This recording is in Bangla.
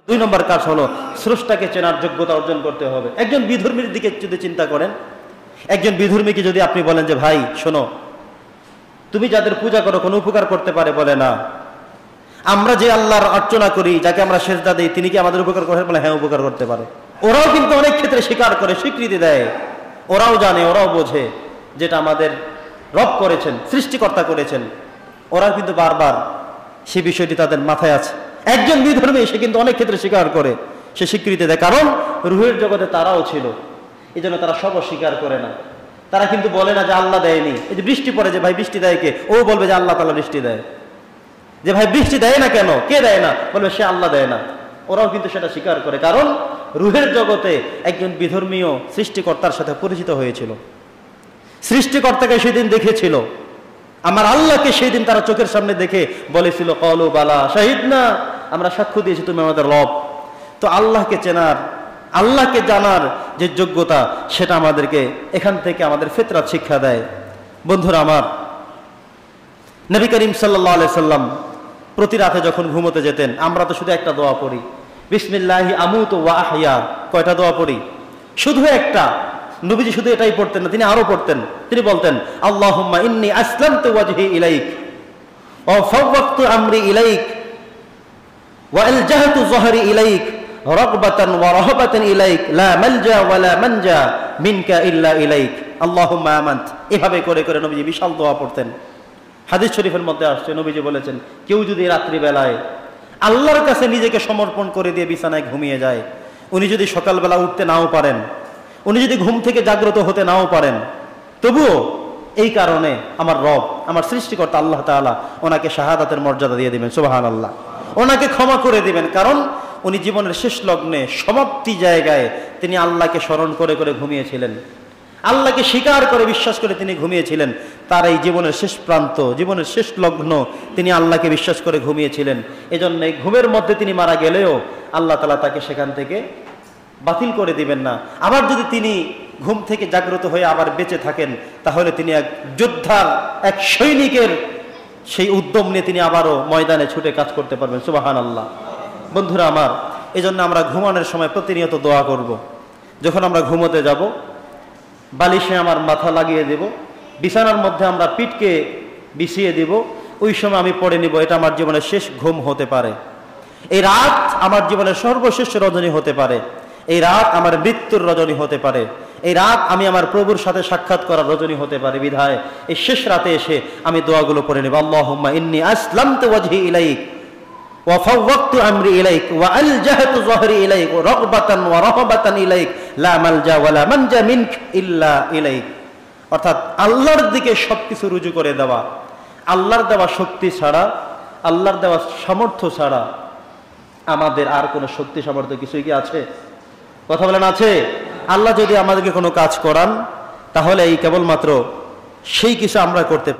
2 নম্বর কাজ হলো স্রষ্টাকে চেনার যোগ্যতা অর্জন করতে হবে। একজন বিধর্মীর দিকে যদি চিন্তা করেন, একজন বিধর্মীকে যদি আপনি বলেন যে ভাই শোনো, তুমি যাদের পূজা করো কোনো উপকার করতে পারে? বলে না। আমরা যে আল্লাহর অর্চনা করি, যাকে আমরা সেজদা দিই, তিনি কি আমাদের উপকার করে? বলে হ্যাঁ, উপকার করতে পারে। ওরাও কিন্তু অনেক ক্ষেত্রে স্বীকার করে, স্বীকৃতি দেয়। ওরাও জানে, ওরাও বোঝে যেটা আমাদের রব করেছেন, সৃষ্টিকর্তা করেছেন। ওরা কিন্তু বারবার সে বিষয়টি তাদের মাথায় আছে। একজন বিধর্মী সে কিন্তু অনেক ক্ষেত্রে স্বীকার করে, সে স্বীকৃতি দেয়, কারণ রুহের জগতে তারাও ছিল। এই জন্য তারা সব অস্বীকার করে না। তারা কিন্তু বলে না যে আল্লাহ দেয়নি। এই যে বৃষ্টি পড়ে, যে ভাই বৃষ্টি দেয় কে? ও বলবে যে আল্লাহ তাআলা বৃষ্টি দেয়। যে ভাই বৃষ্টি দেয় না কেন? কে দেয় না? বলবে সে আল্লাহ দেয় না। ওরাও কিন্তু সেটা স্বীকার করে, কারণ রুহের জগতে একজন বিধর্মীয় সৃষ্টিকর্তার সাথে পরিচিত হয়েছিল, সৃষ্টিকর্তাকে সেদিন দেখেছিল, আমার আল্লাহকে সেই দিন তারা চোখের সামনে দেখে বলেছিল ক্বালু বালা শাহিদনা, আমরা সাক্ষ্য দিয়েছি তুমি আমাদের রব। তো আল্লাহকে চেনার, আল্লাহকে জানার যে যোগ্যতা, সেটা আমাদেরকে এখান থেকে আমাদের ফিতরাত শিক্ষা দেয়। বন্ধুরা আমার, নবী করিম সাল্লাল্লাহু আলাইহি সাল্লাম প্রতি রাতে যখন ঘুমোতে যেতেন, আমরা তো শুধু একটা দোয়া পড়ি, বিসমিল্লাহি আমুতু ওয়া আহইয়া। কয়টা দোয়া পড়ি? শুধু একটা। নবীজি শুধু এটাই পড়তেন না, তিনি আরো পড়তেন। তিনি বলতেন আল্লাহুম্মা ইন্নী আসলামতু ওয়াজহি ইলাইক ওয়া ফাওয়াক্তু আমরি ইলাইক ওয়া আলজাহতু যহরি ইলাইক রাগবাতান ওয়া রাহাবাতান ইলাইক লা মালজা ওয়া লা মানজা মিনকা ইল্লা ইলাইক আল্লাহুম্মা আমানত। এভাবে করে করে নবীজি বিশাল দোয়া পড়তেন। হাদিস শরীফের মধ্যে আসছে, নবীজি বলেছেন কেউ যদি রাত্রিবেলায় আল্লাহর কাছে নিজেকে সমর্পণ করে দিয়ে বিছানায় ঘুমিয়ে যায়, উনি যদি সকালবেলা উঠতে নাও পারেন, উনি যদি ঘুম থেকে জাগ্রত হতে নাও পারেন, তবুও এই কারণে আমার রব, আমার সৃষ্টিকর্তা আল্লাহ তাআলা ওনাকে শাহাদাতের মর্যাদা দিয়ে দিবেন, সুবহানাল্লাহ। ওনাকে ক্ষমা করে দিবেন, কারণ উনি জীবনের শেষ লগ্নে, সমাপ্তি জায়গায় তিনি আল্লাহকে স্মরণ করে করে ঘুমিয়েছিলেন, আল্লাহকে স্বীকার করে বিশ্বাস করে তিনি ঘুমিয়েছিলেন। তার এই জীবনের শেষ প্রান্ত, জীবনের শেষ লগ্ন, তিনি আল্লাহকে বিশ্বাস করে ঘুমিয়েছিলেন। এজন্য এই ঘুমের মধ্যে তিনি মারা গেলেও আল্লাহ তাআলা তাকে সেখান থেকে বাতিল করে দিবেন না। আবার যদি তিনি ঘুম থেকে জাগ্রত হয়ে আবার বেঁচে থাকেন, তাহলে তিনি এক যোদ্ধার, এক সৈনিকের সেই উদ্যম নিয়ে তিনি আবারও ময়দানে ছুটে কাজ করতে পারবেন, সুবহানাল্লাহ। বন্ধুরা আমার, এজন্য আমরা ঘুমানোর সময় প্রতিনিয়ত দোয়া করব। যখন আমরা ঘুমোতে যাব, বালিশে আমার মাথা লাগিয়ে দেব, বিছানার মধ্যে আমরা পিঠকে বিছিয়ে দেব, ওই সময় আমি পড়ে নিব এটা আমার জীবনের শেষ ঘুম হতে পারে, এই রাত আমার জীবনের সর্বশেষ রজনী হতে পারে, এই রাত আমার মৃত্যুর রজনী হতে পারে, এই রাত আমি আমার প্রভুর সাথে সাক্ষাৎ করার রজনী হতে পারে। বিধায় এই শেষ রাতে এসে আমি দোয়াগুলো পড়ে নেব। আল্লাহুম্মা ইন্নী আসলামতু ওয়াজহি ইলাইক ওয়া ফাওয়াক্তু আমরি ইলাইক ওয়া আলজাহতু যহরি ইলাইক রাগবাতান ওয়া রাহাবাতান ইলাইক লা মালজা ওয়া লা মানজা মিনক ইল্লা ইলাইক। অর্থাৎ আল্লাহর দিকে সবকিছু রুজু করে দেওয়া, আল্লাহর দেওয়া শক্তি ছাড়া, আল্লাহর দেওয়া সামর্থ্য ছাড়া আমাদের আর কোনো শক্তি সামর্থ্য কিছুই কি আছে? কথা বলেন, আছে? আল্লাহ যদি আমাদেরকে কোনো কাজ করান, তাহলে এই কেবলমাত্র সেই কিছু আমরা করতে পারি।